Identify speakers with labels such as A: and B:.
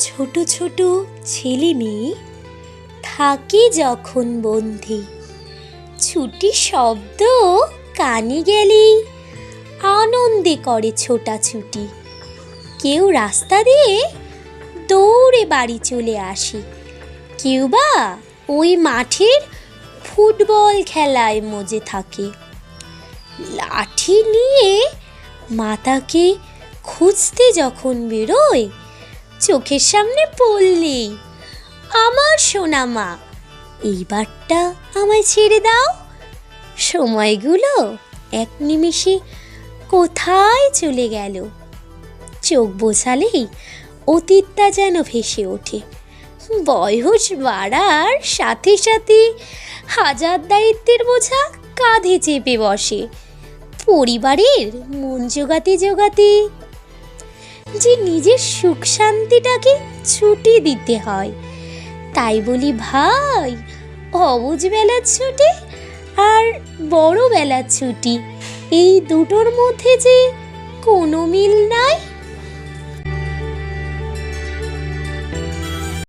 A: ছোট ছোট ছেলে মেয়ে থাকে যখন বন্দি, ছুটি শব্দ কানে গেলেই আনন্দে করে ছোটাছুটি। কেউ রাস্তা দিয়ে দৌড়ে বাড়ি চলে আসে, কেউ বা ওই মাঠের ফুটবল খেলায় মজে থাকে। লাঠি নিয়ে মাতাকে খুঁজতে যখন বেরোয়, চোখের সামনে পড়লেই আমার সোনা মা, এইবারটা আমায় ছেড়ে দাও। সময়গুলো এক নিমেষে কোথায় চলে গেল, চোখ বোঝালেই অতীতটা যেন ভেসে ওঠে। বয়স বাড়ার সাথে সাথে হাজার দায়িত্বের বোঝা কাঁধে চেপে বসে। পরিবারের মন জোগাতে জোগাতে যে নিজের সুখ শান্তিটাকে ছুটি দিতে হয়। তাই বলি ভাই, অবুঝ বেলার ছুটি আর বড় বেলার ছুটি, এই দুটোর মধ্যে যে কোনো মিল নাই।